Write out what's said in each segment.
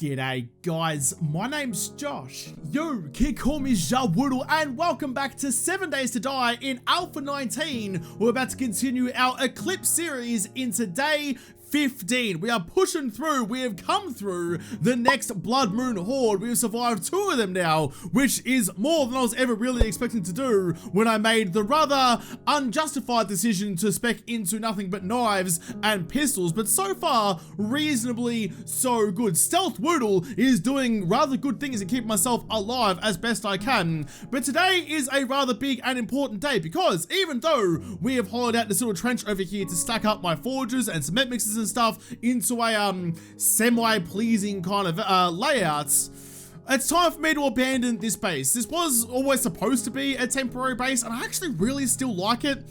G'day guys, my name's Josh. You can call me JaWoodle and welcome back to 7 Days to Die in Alpha 19. We're about to continue our Eclipse series into day 15. We are pushing through. We have come through the next Blood Moon Horde. We've survived 2 of them now, which is more than I was ever really expecting to do when I made the rather unjustified decision to spec into nothing but knives and pistols. But so far, reasonably so good. Stealth Woodle is doing rather good things to keep myself alive as best I can. But today is a rather big and important day because even though we have hollowed out this little trench over here to stack up my forges and cement mixes and stuff into a semi-pleasing kind of layouts, it's time for me to abandon this base. This was always supposed to be a temporary base and I actually really still like it.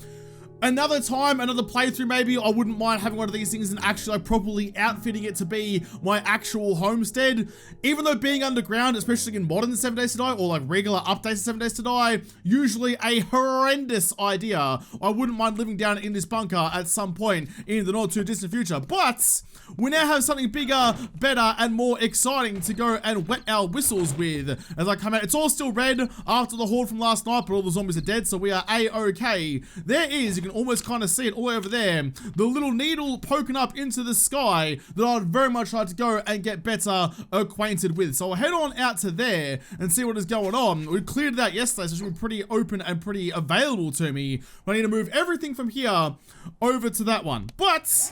Another time, another playthrough maybe, I wouldn't mind having one of these things and actually like properly outfitting it to be my actual homestead. Even though being underground, especially in modern 7 Days to Die or like regular updates to 7 Days to Die, usually a horrendous idea. I wouldn't mind living down in this bunker at some point in the not too distant future, but we now have something bigger, better, and more exciting to go and wet our whistles with as I come out. It's all still red after the horde from last night, but all the zombies are dead, so we are A-okay. There is, you can almost kind of see it all over there, the little needle poking up into the sky that I'd very much like to go and get better acquainted with. So I'll head on out to there and see what is going on. We cleared it out yesterday, so it should be pretty open and pretty available to me. But I need to move everything from here over to that one. But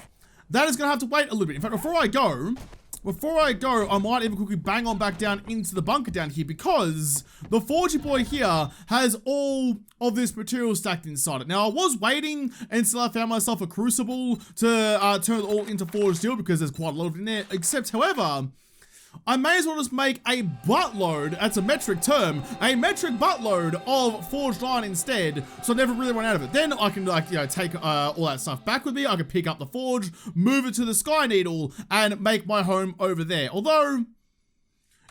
that is going to have to wait a little bit. In fact, before I go, I might even quickly bang on back down into the bunker down here because the Forgy Boy here has all of this material stacked inside it. Now, I was waiting until I found myself a crucible to turn it all into forged steel because there's quite a lot of it in there, except, however, I may as well just make a buttload, that's a metric term, a metric buttload of forged iron instead, so I never really run out of it. Then I can, like, you know, take all that stuff back with me. I can pick up the forge, move it to the Sky Needle, and make my home over there. Although,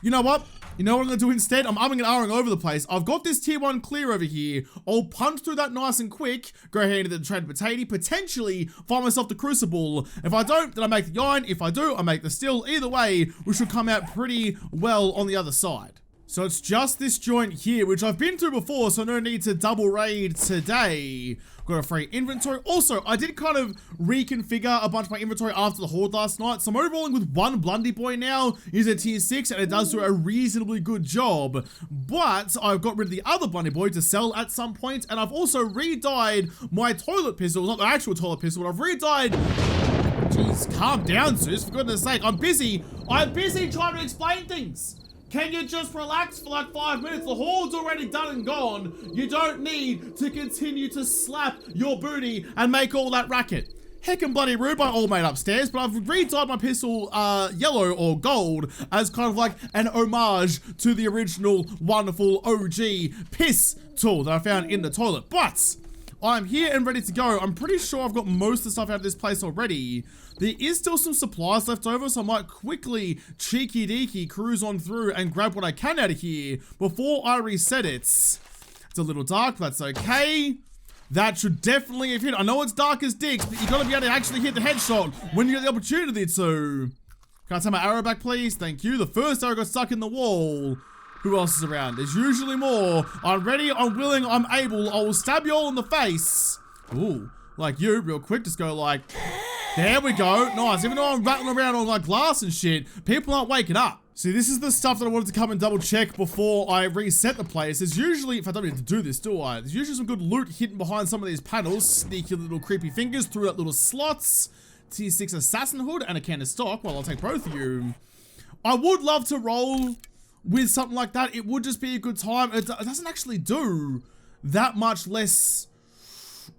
you know what? You know what I'm going to do instead? I'm umming and ahhing over the place. I've got this tier 1 clear over here. I'll punch through that nice and quick, go ahead into the trade potato, potentially find myself the crucible. If I don't, then I make the iron. If I do, I make the steel. Either way, we should come out pretty well on the other side. So it's just this joint here, which I've been through before, so no need to double raid today. Got a free inventory. Also, I did kind of reconfigure a bunch of my inventory after the horde last night, so I'm overalling with one Blundy Boy now. He's a tier 6, and it does do a reasonably good job. But I've got rid of the other Blundy Boy to sell at some point, and I've also re-dyed my toilet pistol. Not the actual toilet pistol, but I've re-dyed... Jeez, calm down, Zeus, for goodness sake. I'm busy trying to explain things. Can you just relax for like 5 minutes? The horde's already done and gone. You don't need to continue to slap your booty and make all that racket. Heckin' bloody rude by old mate upstairs, but I've re-dyed my pistol yellow or gold as kind of like an homage to the original wonderful OG piss tool that I found in the toilet. But I'm here and ready to go. I'm pretty sure I've got most of the stuff out of this place already. There is still some supplies left over, so I might quickly cheeky-deeky cruise on through and grab what I can out of here before I reset it. It's a little dark, but that's okay. That should definitely have hit. I know it's dark as dicks, but you gotta be able to actually hit the headshot when you get the opportunity to. Can I take my arrow back, please? Thank you. The first arrow got stuck in the wall. Who else is around? There's usually more. I'm ready, I'm willing, I'm able. I will stab you all in the face. Ooh, like you, real quick. Just go like, there we go. Nice. Even though I'm rattling around on like glass and shit, people aren't waking up. See, this is the stuff that I wanted to come and double check before I reset the place. There's usually, if I don't need to do this, do I? There's usually some good loot hidden behind some of these panels. Sneaky little creepy fingers through out little slots. Tier 6 assassin hood and a can of stock. Well, I'll take both of you. I would love to roll with something like that. It would just be a good time. It doesn't actually do that much less.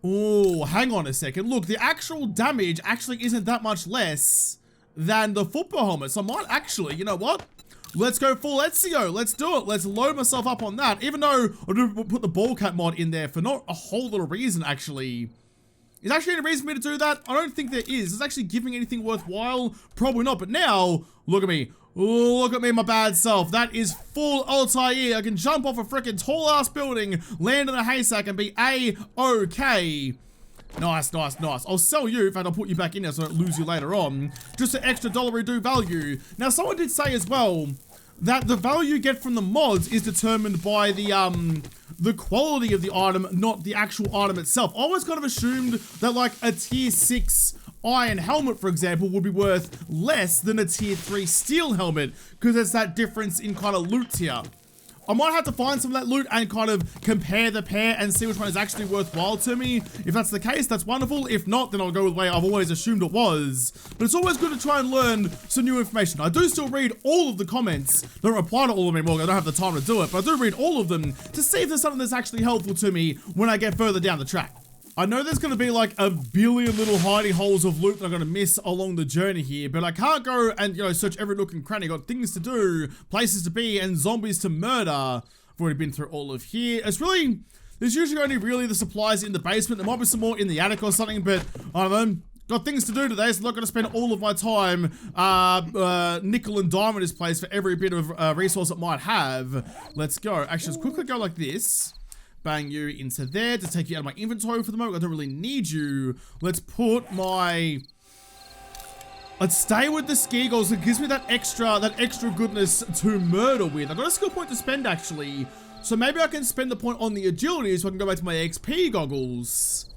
Oh, hang on a second. Look, the actual damage actually isn't that much less than the football helmet. So I might actually, you know what? Let's go full Ezio. Let's do it. Let's load myself up on that. Even though I do put the ball cap mod in there for not a whole lot of reason, actually. Is actually any reason for me to do that? I don't think there is. Is it actually giving anything worthwhile? Probably not. But now, look at me. Look at me, my bad self. That is full Altair. I can jump off a freaking tall ass building, land in a haystack, and be A-okay. Nice, nice, nice. I'll sell you. In fact, I'll put you back in there so I don't lose you later on. Just an extra $1 value. Now, someone did say as well that the value you get from the mods is determined by the quality of the item, not the actual item itself. I always kind of assumed that like a tier 6 iron helmet, for example, would be worth less than a tier 3 steel helmet because there's that difference in kind of loot tier. I might have to find some of that loot and kind of compare the pair and see which one is actually worthwhile to me. If that's the case, that's wonderful. If not, then I'll go with the way I've always assumed it was. But it's always good to try and learn some new information. I do still read all of the comments. Don't reply to all of them anymore. I don't have the time to do it, but I do read all of them to see if there's something that's actually helpful to me when I get further down the track. I know there's going to be like a billion little hidey holes of loot that I'm going to miss along the journey here, but I can't go and, you know, search every nook and cranny. Got things to do, places to be, and zombies to murder. I've already been through all of here. It's really, there's usually only really the supplies in the basement. There might be some more in the attic or something, but I don't know. Got things to do today, so I'm not going to spend all of my time nickel and dime this place for every bit of resource it might have. Let's go. Actually, let's quickly go like this. Bang you into there to take you out of my inventory for the moment. I don't really need you. Let's put my... Let's stay with the ski goggles. It gives me that extra goodness to murder with. I've got a skill point to spend actually. So maybe I can spend the point on the agility so I can go back to my XP goggles.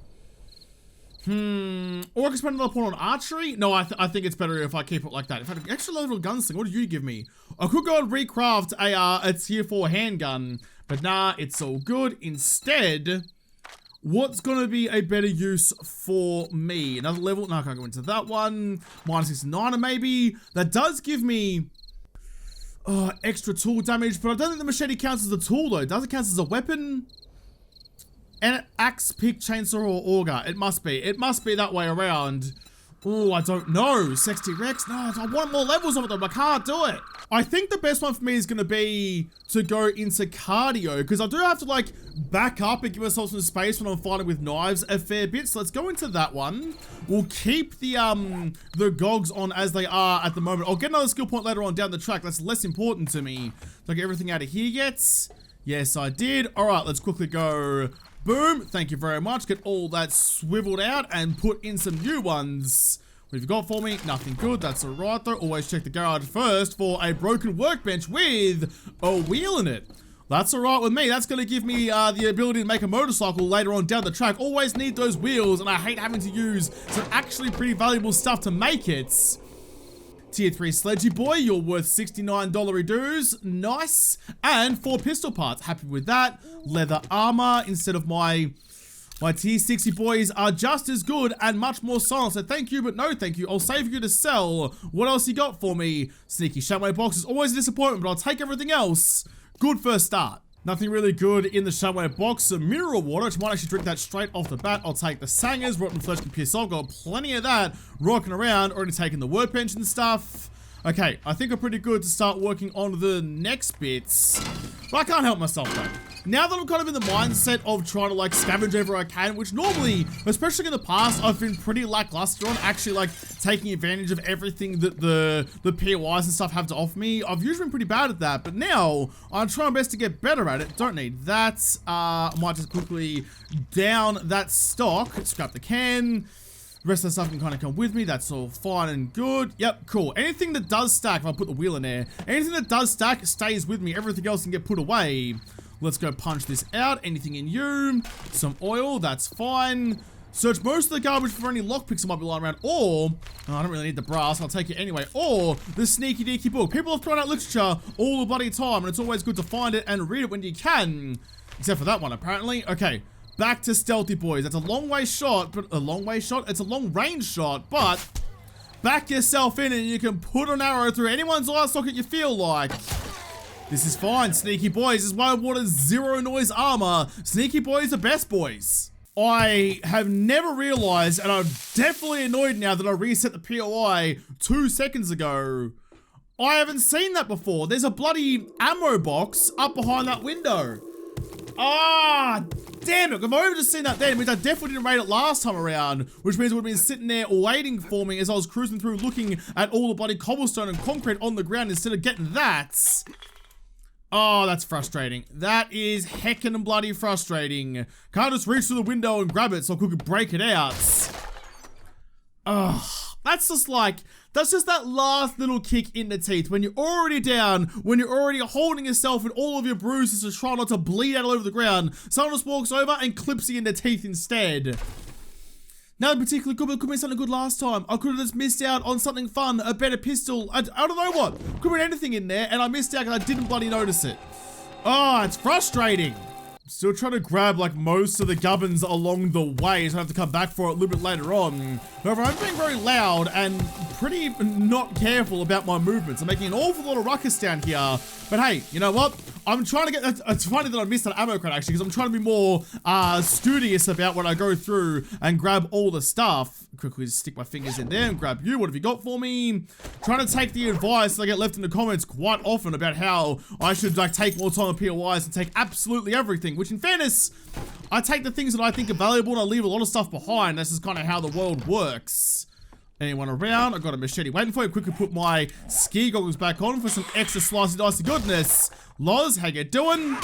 Or I can spend another point on archery. No, I think it's better if I keep it like that. If I had an extra level gunsling, what do you give me? I could go and recraft a tier 4 handgun. But nah, it's all good. Instead, what's going to be a better use for me? Another level? No, I can't go into that one. Minus 69 maybe. That does give me extra tool damage, but I don't think the machete counts as a tool though. Does it count as a weapon? And axe, pick, chainsaw, or auger. It must be. It must be that way around. Oh, I don't know. Sexty Rex? No, I want more levels of it though, but I can't do it. I think the best one for me is going to be to go into cardio, because I do have to like back up and give myself some space when I'm fighting with knives a fair bit. So let's go into that one. We'll keep the gogs on as they are at the moment. I'll get another skill point later on down the track. That's less important to me. Did I get everything out of here yet? Yes, I did. All right, let's quickly go. Boom. Thank you very much. Get all that swiveled out and put in some new ones. What have you got for me? Nothing good. That's alright though. Always check the garage first for a broken workbench with a wheel in it. That's alright with me. That's going to give me the ability to make a motorcycle later on down the track. Always need those wheels, and I hate having to use some actually pretty valuable stuff to make it. Tier 3 Sledgy Boy, you're worth $69 dues. Nice. And 4 pistol parts. Happy with that. Leather armor instead of my tier 60 boys are just as good and much more silent. So thank you, but no thank you. I'll save you to sell. What else you got for me? Sneaky Shamway box is always a disappointment, but I'll take everything else. Good first start. Nothing really good in the Shamway box. Some mineral water, which I might actually drink that straight off the bat. I'll take the Sangers, rotten flesh can piss off. Got plenty of that rocking around. Already taken the workbench and stuff. Okay, I think I'm pretty good to start working on the next bits. But I can't help myself though. Now that I'm kind of in the mindset of trying to like scavenge wherever I can, which normally, especially in the past, I've been pretty lackluster on actually like taking advantage of everything that the POIs and stuff have to offer me. I've usually been pretty bad at that, but now I'm trying my best to get better at it. Don't need that. I might just quickly down that stock, scrap the can. The rest of the stuff can kind of come with me. That's all fine and good. Yep, cool. Anything that does stack, if I put the wheel in there, anything that does stack stays with me. Everything else can get put away. Let's go punch this out. Anything in you? Some oil, that's fine. Search most of the garbage for any lockpicks that might be lying around. Or, oh, I don't really need the brass, I'll take it anyway. Or the sneaky deaky book. People have thrown out literature all the bloody time, and it's always good to find it and read it when you can. Except for that one, apparently. Okay, back to stealthy boys. That's a long way shot, but a long way shot? It's a long range shot, but back yourself in and you can put an arrow through anyone's eye socket you feel like. This is fine, sneaky boys. This is why I wanted zero noise armor. Sneaky boys are best boys. I have never realized, and I'm definitely annoyed now that I reset the POI 2 seconds ago. I haven't seen that before. There's a bloody ammo box up behind that window. Ah, damn it. If I just seen that then, which I definitely didn't raid it last time around, which means it would have been sitting there waiting for me as I was cruising through looking at all the bloody cobblestone and concrete on the ground instead of getting that. Oh, that's frustrating. That is heckin' and bloody frustrating. Can't just reach through the window and grab it so I could break it out. Ugh. That's just like, that's just that last little kick in the teeth when you're already down, when you're already holding yourself with all of your bruises to try not to bleed out all over the ground. Someone just walks over and clips you in the teeth instead. Nothing particularly good, but it could be something good last time. I could have just missed out on something fun, a better pistol. I don't know what. Could have been anything in there, and I missed out because I didn't bloody notice it. Oh, it's frustrating. Still trying to grab like most of the gubbins along the way, so I have to come back for it a little bit later on. However, I'm being very loud and pretty not careful about my movements. I'm making an awful lot of ruckus down here. But hey, you know what? I'm trying to get, it's funny that I missed that ammo crate actually, because I'm trying to be more studious about when I go through and grab all the stuff. Quickly stick my fingers in there and grab you. What have you got for me? Trying to take the advice that I get left in the comments quite often about how I should like take more time on POIs and take absolutely everything, which in fairness, I take the things that I think are valuable and I leave a lot of stuff behind. This is kind of how the world works. Anyone around? I've got a machete waiting for you. Quickly put my ski goggles back on for some extra slicey dicey goodness. Loz, how you doing?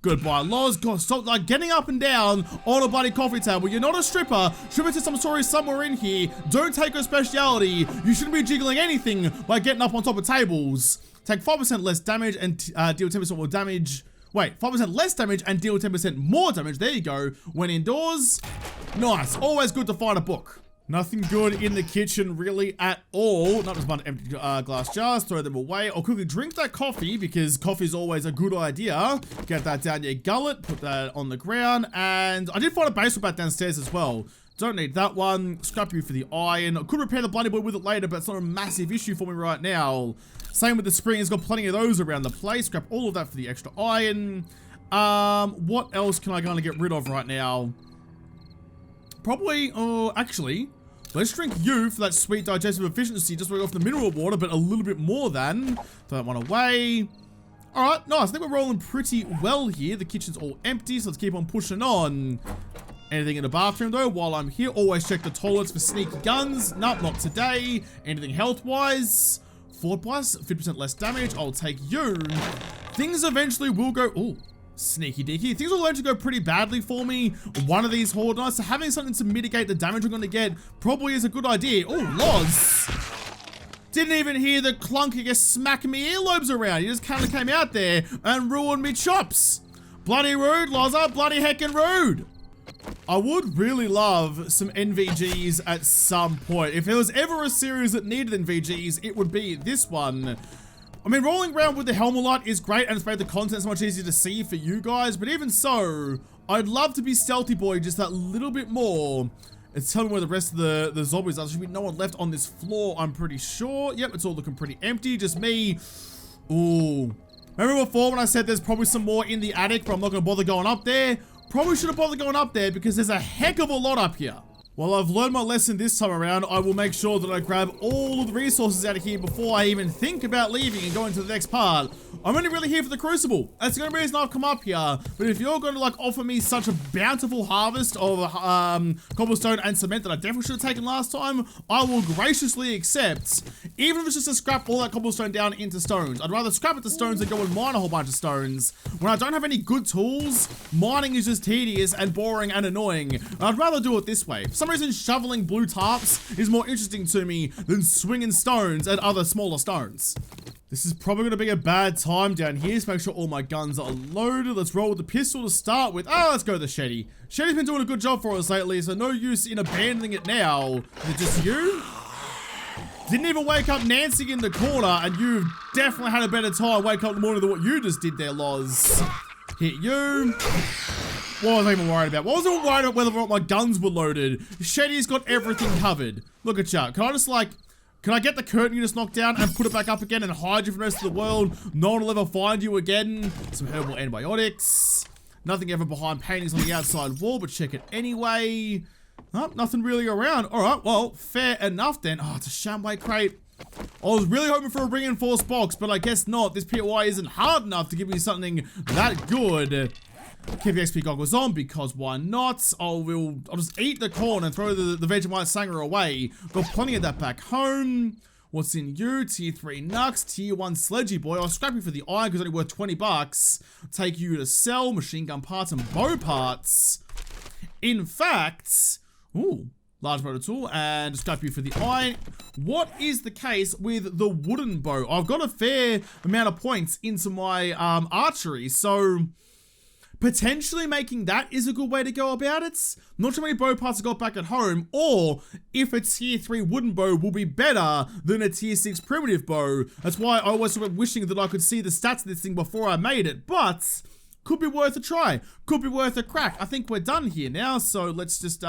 Goodbye, Loz. God, stop like getting up and down on a bloody coffee table. You're not a stripper. Stripper to some story somewhere in here. Don't take your speciality. You shouldn't be jiggling anything by getting up on top of tables. Take 5% less damage and deal 10% more damage. Wait, 5% less damage and deal 10% more damage. There you go. When indoors. Nice. Always good to find a book. Nothing good in the kitchen really at all. Not just a bunch of empty glass jars. Throw them away. I'll quickly drink that coffee because coffee is always a good idea. Get that down your gullet. Put that on the ground. And I did find a baseball bat downstairs as well. Don't need that one. Scrap you for the iron. I could repair the bloody boy with it later, but it's not a massive issue for me right now. Same with the spring. It's got plenty of those around the place. Scrap all of that for the extra iron. What else can I kind of get rid of right now? Probably, actually, let's drink you for that sweet digestive efficiency, just right off the mineral water, but a little bit more than. Throw that one away. All right, nice. I think we're rolling pretty well here. The kitchen's all empty, so let's keep on pushing on. Anything in the bathroom though, while I'm here, always check the toilets for sneaky guns. Nope, not today. Anything health-wise? Fort-wise, 50% less damage. I'll take you. Things eventually will go, ooh. Sneaky deaky. Things will eventually go pretty badly for me one of these horde nights, so having something to mitigate the damage I'm going to get probably is a good idea. Oh, Loz. Didn't even hear the clunk of smacking me earlobes around. He just kind of came out there and ruined me chops. Bloody rude, Loza. Bloody heckin' rude. I would really love some NVGs at some point. If there was ever a series that needed NVGs, it would be this one. I mean, rolling around with the helmet light is great and it's made the content so much easier to see for you guys, but even so, I'd love to be stealthy boy just that little bit more. It's telling me where the rest of the zombies are. There should be no one left on this floor, I'm pretty sure. Yep, it's all looking pretty empty, just me. Ooh. Remember before when I said there's probably some more in the attic, but I'm not gonna bother going up there? Probably should have bothered going up there because there's a heck of a lot up here. Well, I've learned my lesson this time around. I will make sure that I grab all of the resources out of here before I even think about leaving and going to the next part. I'm only really here for the crucible. That's the only reason I've come up here. But if you're going to like offer me such a bountiful harvest of cobblestone and cement that I definitely should have taken last time, I will graciously accept. Even if it's just to scrap all that cobblestone down into stones. I'd rather scrap it to stones than go and mine a whole bunch of stones. When I don't have any good tools, mining is just tedious and boring and annoying. I'd rather do it this way. For some reason, shoveling blue tarps is more interesting to me than swinging stones and other smaller stones. This is probably going to be a bad time down here, so make sure all my guns are loaded. Let's roll with the pistol to start with. Let's go with the Shetty. Shetty's been doing a good job for us lately, so no use in abandoning it now. Is it just you? Didn't even wake up Nancy in the corner, and you've definitely had a better time waking up in the morning than what you just did there, Loz. Hit you. What was I even worried about? What was I even worried about whether or not my guns were loaded? Shetty's got everything covered. Look at ya. Can I just like... Can I get the curtain you just knocked down and put it back up again and hide you from the rest of the world? No one will ever find you again. Some herbal antibiotics. Nothing ever behind paintings on the outside wall, but check it anyway. Oh, nothing really around. Alright, well, fair enough then. Oh, it's a Shamway crate. I was really hoping for a reinforced box, but I guess not. This POI isn't hard enough to give me something that good. Keep the XP goggles on because why not? I'll just eat the corn and throw the Vegemite Sanger away. Got plenty of that back home. What's in you? Tier 3 Nux, Tier 1 Sledgy Boy. I'll scrap you for the iron because it's only worth 20 bucks. Take you to sell machine gun parts and bow parts. In fact, ooh, large motor tool and scrap you for the iron. What is the case with the wooden bow? I've got a fair amount of points into my archery, so potentially making that is a good way to go about it. Not too many bow parts I got back at home, or if a tier 3 wooden bow will be better than a tier 6 primitive bow. That's why I was sort of wishing that I could see the stats of this thing before I made it, but could be worth a try, could be worth a crack. I think we're done here now, so let's just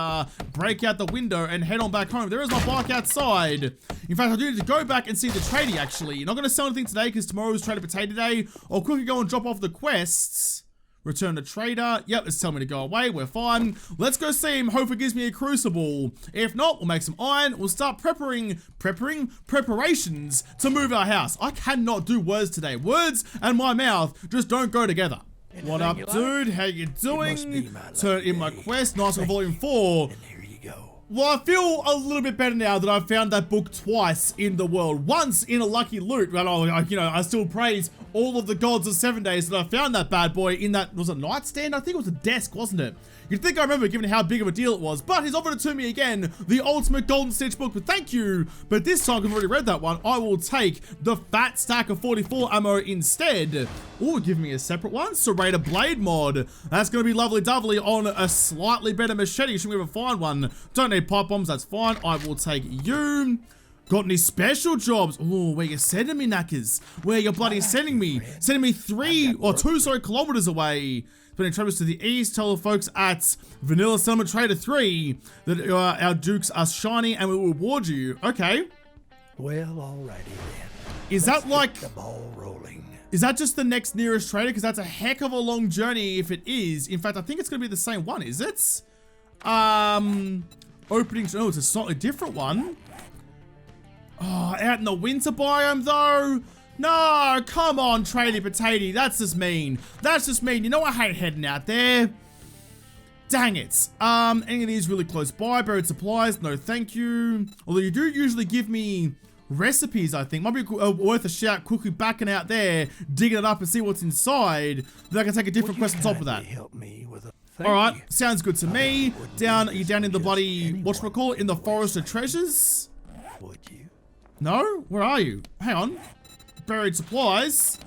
break out the window and head on back home. There is my bike outside. In fact, I do need to go back and see the tradie actually. You're not going to sell anything today because tomorrow's Trader Potato Day. I'll quickly go and drop off the quests. Return to trader. Yep, it's telling me to go away. We're fine. Let's go see him. Hope it gives me a crucible. If not, we'll make some iron. We'll start preparations to move our house. I cannot do words today. Words and my mouth just don't go together. What up, dude? How you doing? Turn in my quest. Nice one, volume 4. Well, I feel a little bit better now that I've found that book twice in the world. Once in a lucky loot, but I still praise all of the gods of 7 days that I found that bad boy in that, was it a nightstand? I think it was a desk, wasn't it? You'd think I remember given how big of a deal it was, but he's offered it to me again, the ultimate golden stitch book, but thank you. But this time, I've already read that one, I will take the fat stack of 44 ammo instead. Or give me a separate one, Serrator Blade mod. That's gonna be lovely dovely on a slightly better machete, should we ever find one. Don't need pipe bombs, that's fine. I will take you. Got any special jobs? Oh, where you sending me, knackers? Where you bloody sending me? Sending me 2 kilometers away. Spending travels to the east. Tell the folks at Vanilla Settlement Trader 3 that our dukes are shiny and we will reward you. Okay. Well, alrighty then. Is that like the ball rolling? Is that just the next nearest trader? Because that's a heck of a long journey if it is. In fact, I think it's gonna be the same one, is it? Opening, oh, it's a slightly different one. Oh, out in the winter biome though? No, come on, Tradie Potato. That's just mean. That's just mean. You know I hate heading out there. Dang it. Any of these really close by? Buried supplies? No, thank you. Although you do usually give me recipes, I think. Might be worth a shout quickly backing out there, digging it up and see what's inside. Then I can take a different quest on top of that. Help me with a Alright, sounds good to me. Are you down in the bloody, whatchamacallit, in the Forest of Treasures? Would you? No? Where are you? Hang on. Buried supplies.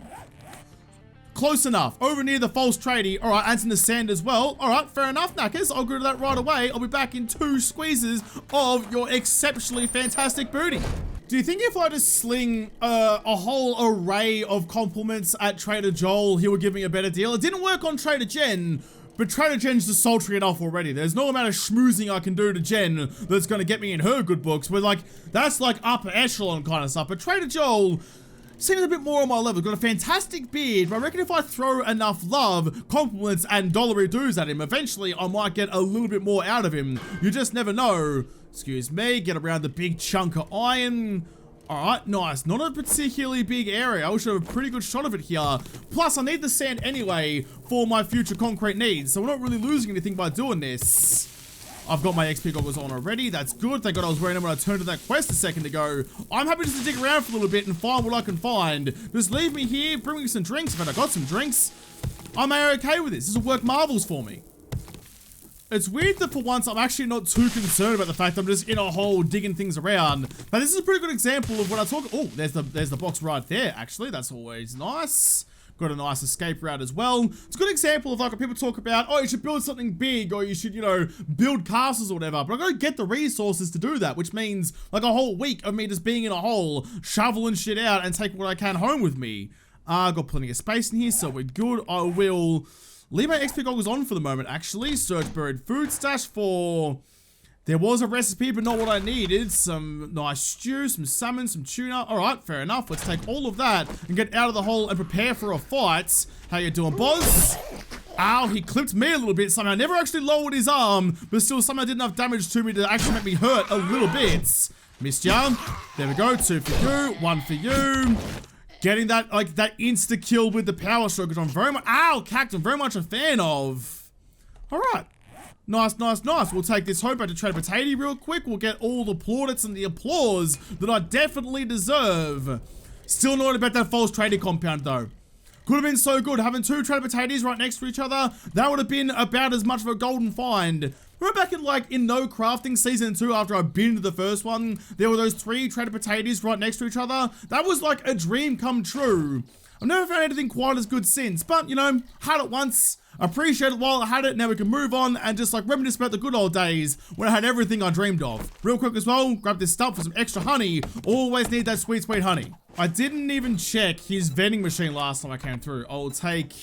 Close enough. Over near the false tradie. Alright, and in the sand as well. Alright, fair enough, knackers. I'll go to that right away. I'll be back in 2 squeezes of your exceptionally fantastic booty. Do you think if I just sling a whole array of compliments at Trader Joel, he would give me a better deal? It didn't work on Trader Jen, but Trader Jen's just sultry enough already. There's no amount of schmoozing I can do to Jen that's going to get me in her good books. But like, that's like upper echelon kind of stuff. But Trader Joel seems a bit more on my level. Got a fantastic beard, but I reckon if I throw enough love, compliments, and dollary dues at him, eventually I might get a little bit more out of him. You just never know. Excuse me, get around the big chunk of iron. Alright, nice. Not a particularly big area. I should have a pretty good shot of it here. Plus, I need the sand anyway for my future concrete needs, so we're not really losing anything by doing this. I've got my XP goggles on already. That's good. Thank God I was wearing them when I turned to that quest a second ago. I'm happy just to dig around for a little bit and find what I can find. Just leave me here, bring me some drinks. In fact, I got some drinks. I'm okay with this. This will work marvels for me. It's weird that for once I'm actually not too concerned about the fact I'm just in a hole digging things around. But this is a pretty good example of what I talk. Oh, there's the box right there. Actually, that's always nice. Got a nice escape route as well. It's a good example of like when people talk about, oh, you should build something big or you should, you know, build castles or whatever. But I gotta get the resources to do that, which means like a whole week of me just being in a hole, shoveling shit out and taking what I can home with me. Got plenty of space in here, so we're good. I will leave my XP goggles on for the moment, actually. Search buried food stash for... There was a recipe, but not what I needed. Some nice stew, some salmon, some tuna. All right, fair enough. Let's take all of that and get out of the hole and prepare for a fight. How you doing, boss? Ow, he clipped me a little bit somehow. Never actually lowered his arm, but still somehow did enough damage to me to actually make me hurt a little bit. Missed ya. There we go. 2 for you, 1 for you. Getting that, like, that insta-kill with the power stroke, which I'm very much, ow, Cact, I'm very much a fan of. All right. Nice, nice, nice. We'll take this home back to Trade Potato real quick. We'll get all the plaudits and the applause that I definitely deserve. Still annoyed about that false trading compound though. Could have been so good. Having 2 Trade Potatoes right next to each other, that would have been about as much of a golden find. Remember back in like in No Crafting Season 2 after I binned the first one, there were those 3 Trade Potatoes right next to each other? That was like a dream come true. I've never found anything quite as good since, but you know, had it once, appreciate it while I had it, now we can move on and just like reminisce about the good old days when I had everything I dreamed of. Real quick as well, grab this stuff for some extra honey, always need that sweet, sweet honey. I didn't even check his vending machine last time I came through. I'll take,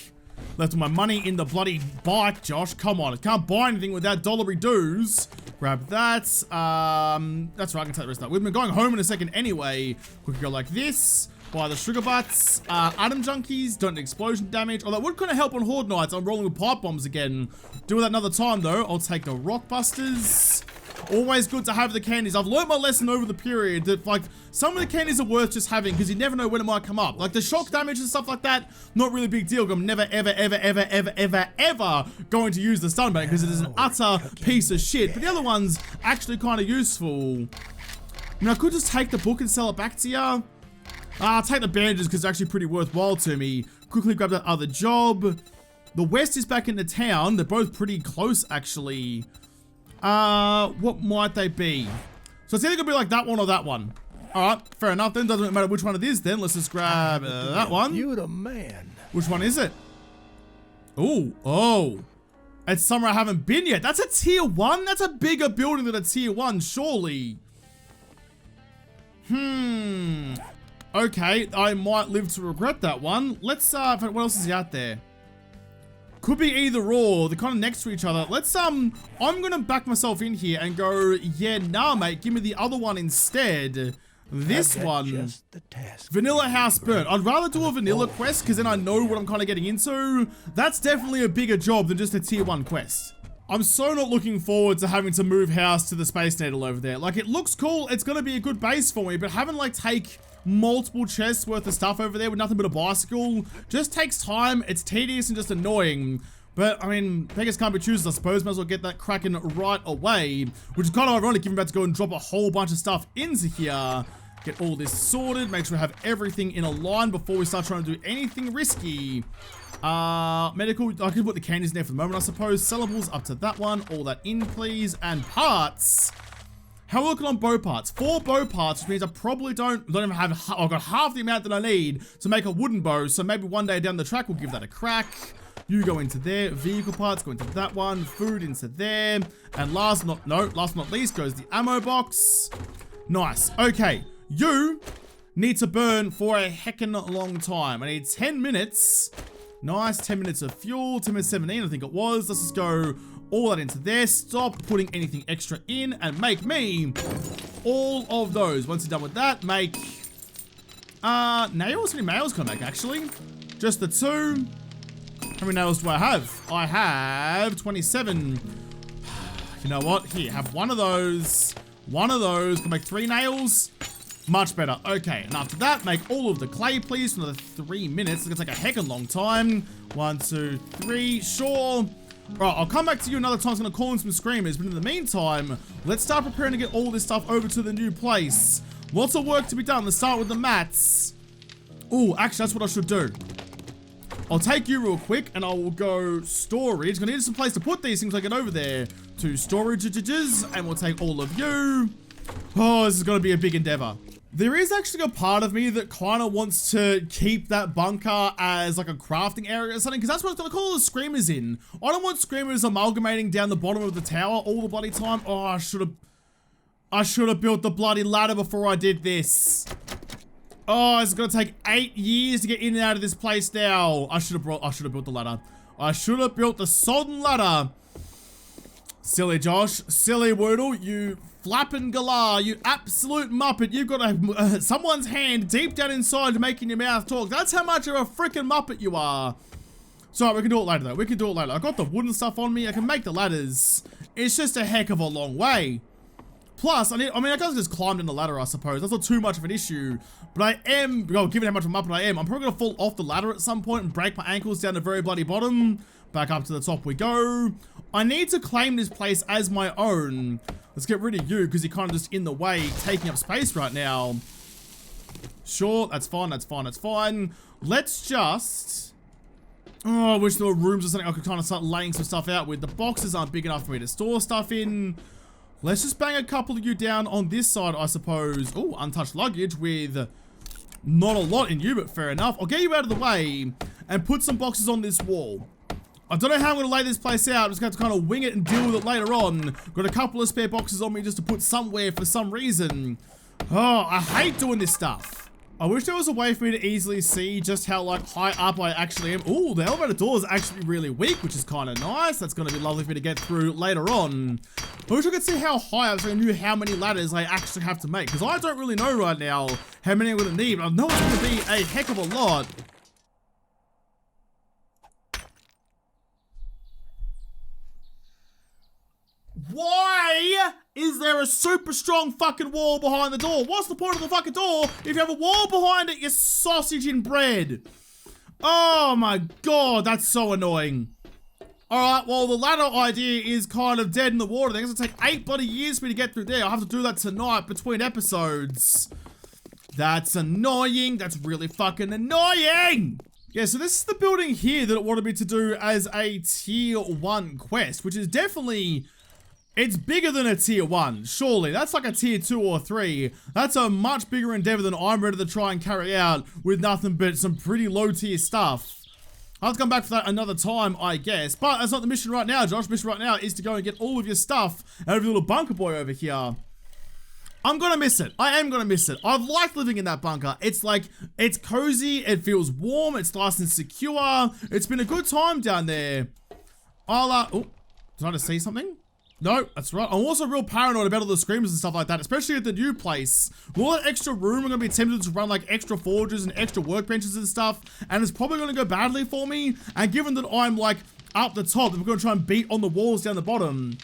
left my money in the bloody bike, Josh, come on, I can't buy anything without dollary dues. Grab that, that's right, I can take the rest of that with me. Going home in a second anyway. Quickly go like this. Buy the sugar butts, atom junkies, don't need explosion damage. Oh, that would kind of help on horde nights. I'm rolling with pipe bombs again. Do that another time though. I'll take the rock busters. Always good to have the candies. I've learned my lesson over the period that like some of the candies are worth just having because you never know when it might come up. Like the shock damage and stuff like that, not really a big deal. I'm never ever going to use the stun bait because it is an utter piece of shit. But the other one's actually kind of useful. I mean, I could just take the book and sell it back to you. I'll take the bandages because it's actually pretty worthwhile to me. Quickly grab that other job. The West is back in the town. They're both pretty close, actually. What might they be? So it's either gonna be like that one or that one. Alright, fair enough then. Doesn't matter which one it is then. Let's just grab that one. You the man. Which one is it? Ooh, oh. It's somewhere I haven't been yet. That's a tier 1? That's a bigger building than a tier 1, surely. Okay, I might live to regret that one. Let's, what else is out there? Could be either or, they're kind of next to each other. Let's, I'm gonna back myself in here and go, yeah, nah, mate, give me the other one instead. This one, Vanilla House Burnt. I'd rather do a vanilla quest because then I know what I'm kind of getting into. That's definitely a bigger job than just a tier 1 quest. I'm so not looking forward to having to move house to the Space Needle over there. Like, it looks cool, it's gonna be a good base for me, but having like take multiple chests worth of stuff over there with nothing but a bicycle just takes time. It's tedious and just annoying. But I mean, beggars can't be choosers, I suppose. Might as well get that cracking right away, which is kind of ironic given I'm about to go and drop a whole bunch of stuff into here. Get all this sorted, make sure we have everything in a line before we start trying to do anything risky. Medical, I could put the candies in there for the moment, I suppose. Sellables up to that one, all that in please, and parts. How are we looking on bow parts? 4 bow parts, which means I probably don't even have, I've got half the amount that I need to make a wooden bow, so maybe one day down the track we'll give that a crack. You go into there, vehicle parts go into that one, food into there, and last but not least goes the ammo box. Nice, okay, you need to burn for a heckin' long time. I need 10 minutes. Nice, 10 minutes of fuel, 10 minutes 17 I think it was. Let's just go all that into there. Stop putting anything extra in and make me all of those. Once you're done with that, make nails. How many nails can I make actually? Just the 2. How many nails do I have? I have 27. You know what? Here, have one of those. One of those. Can make 3 nails. Much better. Okay, and after that, make all of the clay, please, for another 3 minutes. It's gonna take a heckin' long time. 1, 2, 3, sure. Right, I'll come back to you another time. I'm gonna call in some screamers, but in the meantime, let's start preparing to get all this stuff over to the new place. Lots of work to be done. Let's start with the mats. Oh, actually, that's what I should do. I'll take you real quick, and I will go storage. Gonna need some place to put these things when I get over there. To storages, and we'll take all of you. Oh, this is gonna be a big endeavor. There is actually a part of me that kind of wants to keep that bunker as like a crafting area or something, because that's what I'm going to call the screamers in. I don't want screamers amalgamating down the bottom of the tower all the bloody time. Oh, I should have built the bloody ladder before I did this. Oh, it's going to take 8 years to get in and out of this place now. I should have built the ladder. I should have built the sodden ladder. Silly Josh, silly Woodle, you flapping galah, you absolute muppet. You've got someone's hand deep down inside making your mouth talk. That's how much of a freaking muppet you are. Sorry, we can do it later though. We can do it later. I got the wooden stuff on me. I can make the ladders. It's just a heck of a long way. Plus, I guess just climb down the ladder, I suppose. That's not too much of an issue. But I am, given how much of a muppet I am, I'm probably going to fall off the ladder at some point and break my ankles down the very bloody bottom. Back up to the top we go. I need to claim this place as my own. Let's get rid of you, because you're kind of just in the way, taking up space right now. Sure, that's fine, that's fine, that's fine. Let's just... Oh, I wish there were rooms or something I could kind of start laying some stuff out with. The boxes aren't big enough for me to store stuff in. Let's just bang a couple of you down on this side, I suppose. Oh, untouched luggage with not a lot in you, but fair enough. I'll get you out of the way and put some boxes on this wall. I don't know how I'm going to lay this place out. I'm just going to kind of wing it and deal with it later on. Got a couple of spare boxes on me just to put somewhere for some reason. Oh, I hate doing this stuff. I wish there was a way for me to easily see just how, like, high up I actually am. Ooh, the elevator door is actually really weak, which is kind of nice. That's going to be lovely for me to get through later on. I wish I could see how high up so I knew how many ladders I actually have to make. Because I don't really know right now how many I'm going to need. But I know it's going to be a heck of a lot. Why is there a super strong fucking wall behind the door? What's the point of the fucking door if you have a wall behind it, you sausage and bread? Oh my god, that's so annoying. Alright, well, the ladder idea is kind of dead in the water. I think it's gonna take 8 bloody years for me to get through there. I'll have to do that tonight between episodes. That's annoying. That's really fucking annoying. Yeah, so this is the building here that it wanted me to do as a tier 1 quest, which is definitely... It's bigger than a tier 1, surely. That's like a tier 2 or 3. That's a much bigger endeavor than I'm ready to try and carry out with nothing but some pretty low tier stuff. I'll have to come back for that another time, I guess. But that's not the mission right now, Josh. The mission right now is to go and get all of your stuff out of your little bunker boy over here. I'm gonna miss it. I am gonna miss it. I've liked living in that bunker. It's like, it's cozy, it feels warm, it's nice and secure. It's been a good time down there. Oh, did I just see something? No, that's right. I'm also real paranoid about all the screamers and stuff like that, especially at the new place. With all that extra room, I'm gonna be tempted to run like extra forges and extra workbenches and stuff, and it's probably gonna go badly for me. And given that I'm like up the top, I'm gonna try and beat on the walls down the bottom.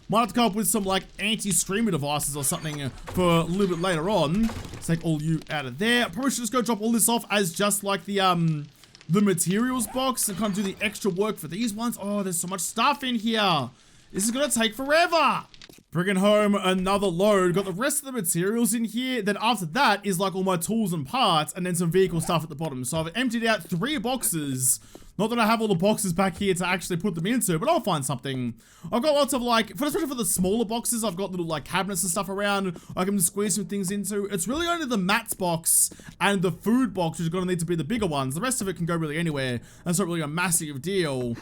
Might have to come up with some like anti-screamer devices or something for a little bit later on. Let's take all you out of there. Probably should just go drop all this off as just like the materials box and kind of do the extra work for these ones. Oh, there's so much stuff in here. This is gonna take forever. Bringing home another load. Got the rest of the materials in here. Then after that is like all my tools and parts and then some vehicle stuff at the bottom. So I've emptied out 3 boxes. Not that I have all the boxes back here to actually put them into, but I'll find something. I've got lots of like, especially for the smaller boxes, I've got little like cabinets and stuff around. I can squeeze some things into. It's really only the mats box and the food box which are gonna need to be the bigger ones. The rest of it can go really anywhere. That's not really a massive deal.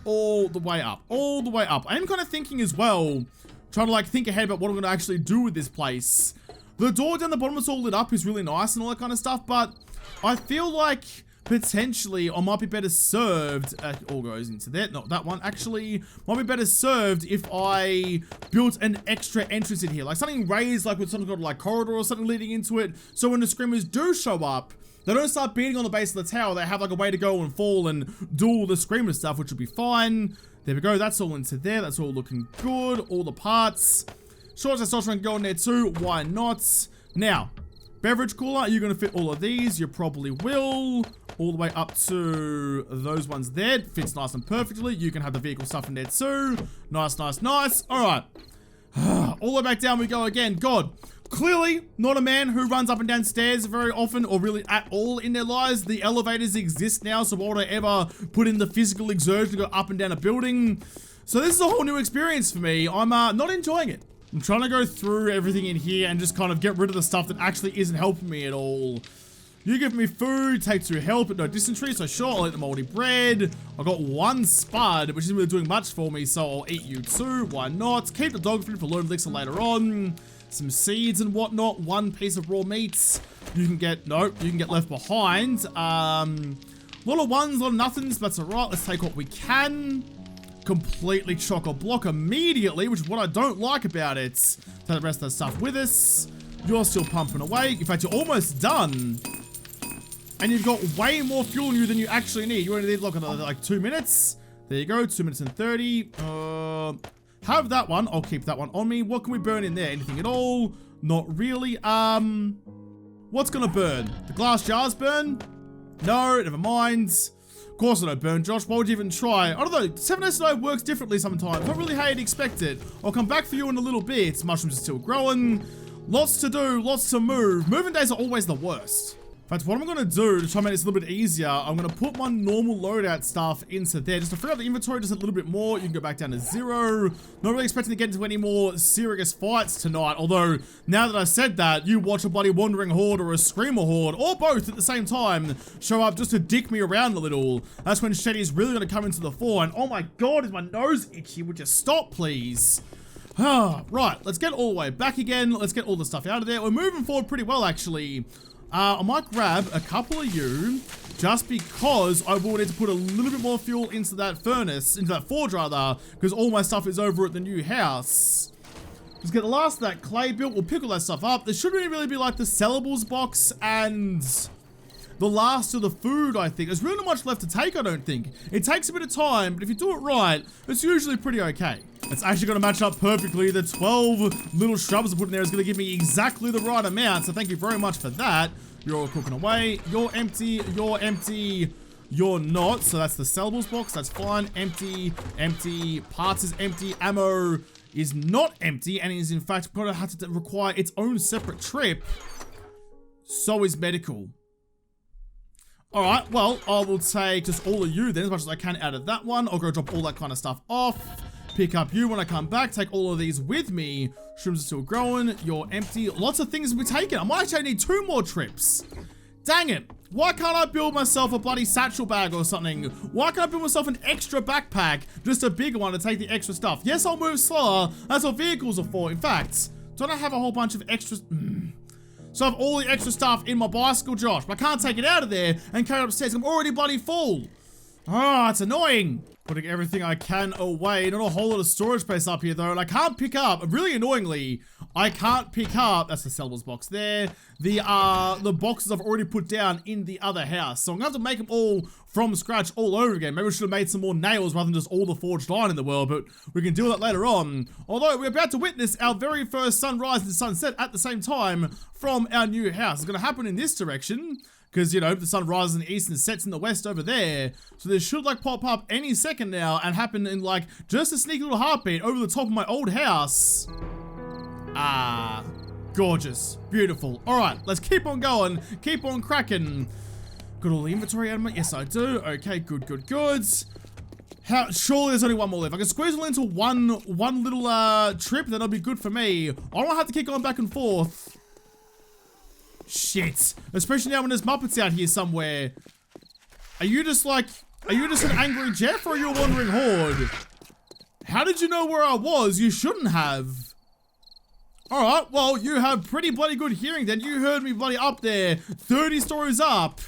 All the way up, all the way up. I am kind of thinking as well, trying to like think ahead about what I'm going to actually do with this place. The door down the bottom that's all lit up is really nice and all that kind of stuff, but I feel like potentially I might be better served, all goes into that, not that one, actually, might be better served if I built an extra entrance in here, like something raised, like with some kind of like corridor or something leading into it, so when the screamers do show up, they don't start beating on the base of the tower. They have like a way to go and fall and do all the screamer stuff, which would be fine. There we go. That's all into there. That's all looking good. All the parts. Short testosterone can go in there too. Why not? Now, beverage cooler. You're going to fit all of these. You probably will. All the way up to those ones there. Fits nice and perfectly. You can have the vehicle stuff in there too. Nice, nice, nice. All right. All the way back down we go again. God. Clearly, not a man who runs up and down stairs very often or really at all in their lives. The elevators exist now, so why would I ever put in the physical exertion to go up and down a building? So this is a whole new experience for me. I'm not enjoying it. I'm trying to go through everything in here and just kind of get rid of the stuff that actually isn't helping me at all. You give me food, take 2 health, but no dysentery, so sure, I'll eat the moldy bread. I got 1 spud, which isn't really doing much for me, so I'll eat you too. Why not? Keep the dog food for load elixir later on. Some seeds and whatnot, 1 piece of raw meats. You can get, nope, you can get left behind. A lot of ones, a lot of nothings, but it's alright. Let's take what we can. Completely chock-a-block immediately, which is what I don't like about it. Take the rest of the stuff with us. You're still pumping away. In fact, you're almost done. And you've got way more fuel in you than you actually need. You only need, look, like 2 minutes. There you go, 2 minutes and 30. have that one. I'll keep that one on me. What can we burn in there? Anything at all? Not really. What's gonna burn? The glass jars burn? No, never mind. Of course I don't burn, Josh. Why would you even try? I don't know. 7 days to die works differently sometimes. Not really how you'd expect it. I'll come back for you in a little bit. Mushrooms are still growing. Lots to do, lots to move. Moving days are always the worst. In fact, what I'm going to do to try and make this a little bit easier, I'm going to put my normal loadout stuff into there. Just to free up the inventory just a little bit more. You can go back down to 0. Not really expecting to get into any more serious fights tonight. Although, now that I said that, you watch a bloody wandering horde or a screamer horde, or both at the same time, show up just to dick me around a little. That's when Shetty's really going to come into the fore. And oh my god, is my nose itchy? Would you stop, please? Right, let's get all the way back again. Let's get all the stuff out of there. We're moving forward pretty well, actually. I might grab a couple of you just because I will need to put a little bit more fuel into that furnace, into that forge rather, because all my stuff is over at the new house. Let's get the last of that clay built. We'll pick all that stuff up. There shouldn't really be like the sellables box and the last of the food, I think. There's really not much left to take, I don't think. It takes a bit of time, but if you do it right, it's usually pretty okay. It's actually going to match up perfectly. The 12 little shrubs I put in there is going to give me exactly the right amount, so thank you very much for that. You're all cooking away. You're empty. You're empty. You're not. So that's the sellables box. That's fine. Empty. Empty. Parts is empty. Ammo is not empty, and is in fact going to have to require its own separate trip. So is medical. Alright, well, I will take just all of you then, as much as I can out of that one. I'll go drop all that kind of stuff off. Pick up you when I come back. Take all of these with me. Shrooms are still growing. You're empty. Lots of things to be taken. I might actually need 2 more trips. Dang it. Why can't I build myself a bloody satchel bag or something? Why can't I build myself an extra backpack? Just a bigger one to take the extra stuff. Yes, I'll move slower. That's what vehicles are for. In fact, don't I have a whole bunch of extras? So I have all the extra stuff in my bicycle, Josh, but I can't take it out of there and carry it upstairs. I'm already bloody full. Ah, it's annoying. Putting everything I can away. Not a whole lot of storage space up here, though, and I can't pick up, really annoyingly, I can't pick up, that's the sellables box there, the boxes I've already put down in the other house. So I'm gonna have to make them all from scratch all over again. Maybe we should have made some more nails rather than just all the forged iron in the world, but we can deal with that later on. Although we're about to witness our very first sunrise and sunset at the same time from our new house. It's gonna happen in this direction, because, you know, the sun rises in the east and sets in the west over there. So this should, like, pop up any second now and happen in, like, just a sneaky little heartbeat over the top of my old house. Ah, gorgeous. Beautiful. All right, let's keep on going. Keep on cracking. Got all the inventory out of it? Yes, I do. Okay, good, good, good. Surely there's only one more left. I can squeeze it all into one little trip, that'll be good for me. I don't have to keep going back and forth. Shit. Especially now when there's Muppets out here somewhere. Are you just an angry Jeff, or are you a wandering horde? How did you know where I was? You shouldn't have. Alright, well, you have pretty bloody good hearing then. You heard me bloody up there. 30 stories up.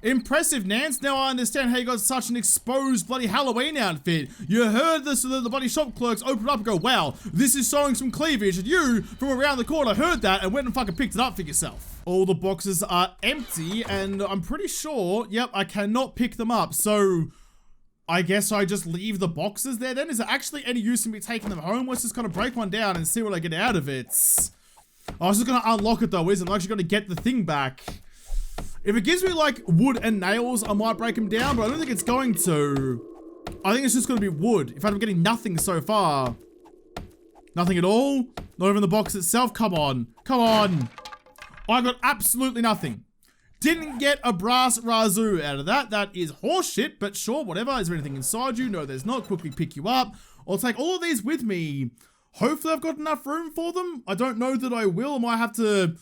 Impressive, Nance. Now I understand how you got such an exposed bloody Halloween outfit. You heard this, the bloody shop clerks open up and go, wow, this is showing some cleavage. And you, from around the corner, heard that and went and fucking picked it up for yourself. All the boxes are empty, and I'm pretty sure, yep, I cannot pick them up. So I guess I just leave the boxes there then? Is there actually any use in me taking them home? Let's just kind of break one down and see what I get out of it. I was just going to unlock it though, isn't it? I'm actually going to get the thing back. If it gives me like wood and nails, I might break them down, but I don't think it's going to. I think it's just going to be wood. In fact, I'm getting nothing so far. Nothing at all? Not even the box itself? Come on. Come on. I got absolutely nothing. Didn't get a brass razoo out of that. That is horseshit, but sure, whatever. Is there anything inside you? No, there's not. Quickly pick you up. I'll take all of these with me. Hopefully I've got enough room for them. I don't know that I will. I might have to,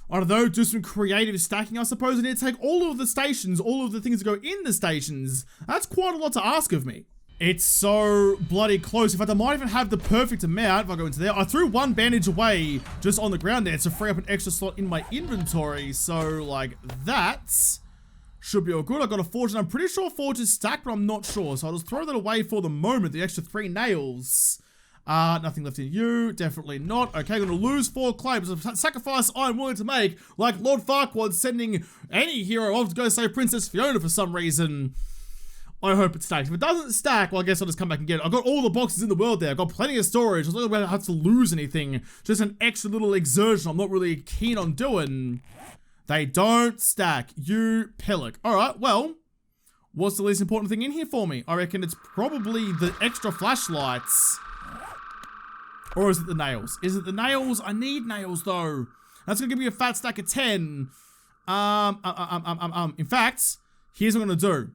I don't know, do some creative stacking, I suppose. I need to take all of the stations, all of the things that go in the stations. That's quite a lot to ask of me. It's so bloody close. In fact, I might even have the perfect amount if I go into there. I threw one bandage away just on the ground there to free up an extra slot in my inventory. So, like, that should be all good. I got a forge, and I'm pretty sure forge is stacked, but I'm not sure. So I'll just throw that away for the moment, the extra 3 nails. Nothing left in you. Definitely not. Okay, I'm going to lose 4 clay. It's a sacrifice I'm willing to make, like Lord Farquaad sending any hero off to go save Princess Fiona for some reason. I hope it stacks. If it doesn't stack, well, I guess I'll just come back and get it. I've got all the boxes in the world there. I've got plenty of storage. I was not going to have to lose anything. Just an extra little exertion I'm not really keen on doing. They don't stack. You pillock. Alright, well, what's the least important thing in here for me? I reckon it's probably the extra flashlights. Or is it the nails? Is it the nails? I need nails, though. That's going to give me a fat stack of 10. In fact, here's what I'm going to do.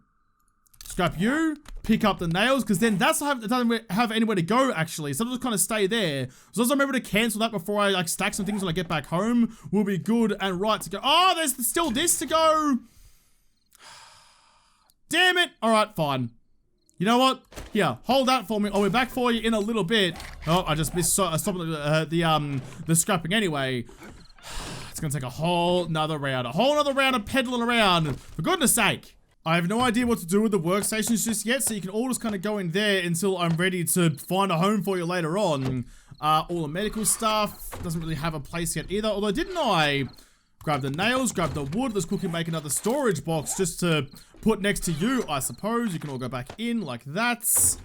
Scrap you, pick up the nails, because then it doesn't have anywhere to go, actually. So I'll just kind of stay there. As long as I'm able to cancel that before I, like, stack some things when I get back home, we'll be good and right to go. Oh, there's still this to go. Damn it. All right, fine. You know what? Here, hold that for me. I'll be back for you in a little bit. Oh, I just missed stopped the scrapping anyway. It's gonna take a whole nother round of pedaling around. For goodness sake. I have no idea what to do with the workstations just yet, so you can all just kind of go in there until I'm ready to find a home for you later on. All the medical stuff doesn't really have a place yet either, although didn't I grab the nails, grab the wood, let's quickly make another storage box just to put next to you, I suppose. You can all go back in like that.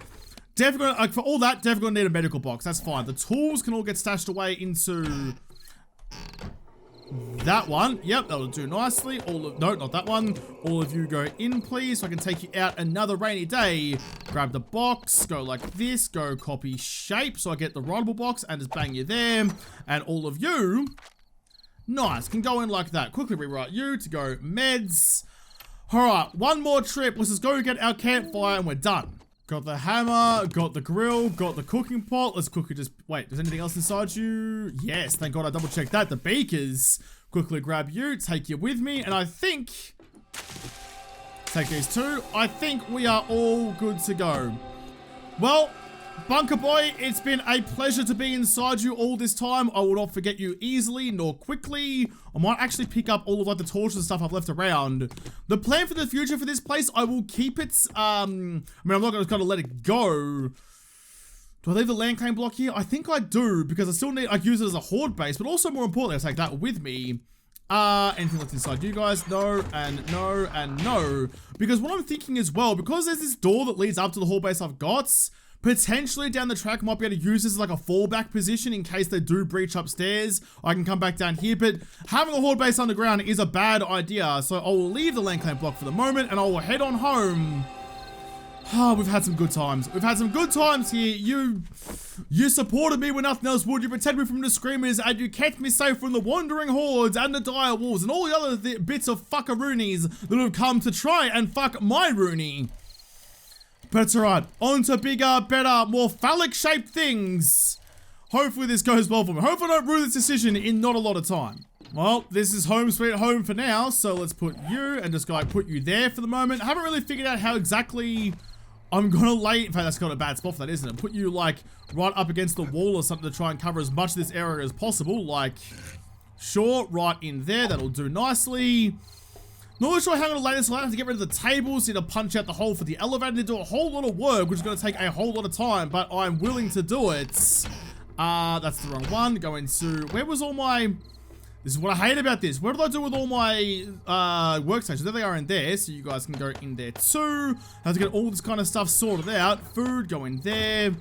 Definitely, like, for all that, definitely gonna need a medical box, that's fine. The tools can all get stashed away into that one. Yep, that'll do nicely. No, not that one. All of you go in, please, so I can take you out another rainy day. Grab the box, go like this, go copy shape, so I get the rollable box and just bang you there. And all of you, nice, can go in like that. Quickly rewrite you to go meds. Alright, one more trip. Let's just go get our campfire and we're done. Got the hammer, got the grill, got the cooking pot. Let's quickly just, wait, is anything else inside you? Yes, thank God I double checked that. The beakers. Quickly grab you, take you with me, and I think, take these two. I think we are all good to go. Well, Bunker Boy, it's been a pleasure to be inside you all this time. I will not forget you easily nor quickly. I might actually pick up all of like the torches and stuff I've left around. The plan for the future for this place, I will keep it, I mean, I'm not gonna let it go. Do I leave the land claim block here? I think I do, because I still need, I use it as a horde base, but also more importantly, I take that with me. Anything left inside you guys? No, and no, and no. Because what I'm thinking as well, because there's this door that leads up to the horde base I've got, potentially down the track, I might be able to use this as like a fallback position in case they do breach upstairs. I can come back down here, but having a horde base underground is a bad idea. So I will leave the land claim block for the moment and I will head on home. Oh, we've had some good times. We've had some good times here. You supported me when nothing else would. You protected me from the screamers and you kept me safe from the wandering hordes and the dire wolves and all the other bits of fuckaroonies that have come to try and fuck my Rooney. But it's alright. On to bigger, better, more phallic-shaped things. Hopefully this goes well for me. Hopefully I don't rue this decision in not a lot of time. Well, this is home sweet home for now, so let's put you and just go like put you there for the moment. I haven't really figured out how exactly I'm gonna lay, in fact that's got a bad spot for that, isn't it? Put you like right up against the wall or something to try and cover as much of this area as possible. Like, sure, right in there, that'll do nicely. Not really sure how I'm going to lay this. I have to get rid of the tables, need to punch out the hole for the elevator, to do a whole lot of work, which is going to take a whole lot of time, but I'm willing to do it. That's the wrong one. Go into, where was all my, this is what I hate about this. What did I do with all my workstations? There they are in there, so you guys can go in there too. I have to get all this kind of stuff sorted out. Food, go in there.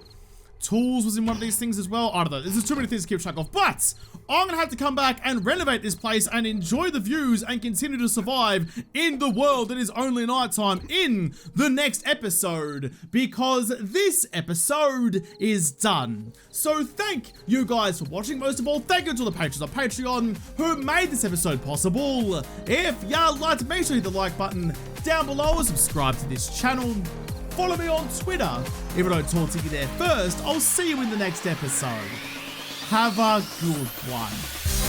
Tools was in one of these things as well. I don't know. There's too many things to keep track of. But I'm going to have to come back and renovate this place and enjoy the views and continue to survive in the world that is only nighttime in the next episode. Because this episode is done. So thank you guys for watching. Most of all, thank you to the patrons on Patreon who made this episode possible. If you liked, make sure you hit the like button down below and subscribe to this channel. Follow me on Twitter. If I don't talk to you there first, I'll see you in the next episode. Have a good one.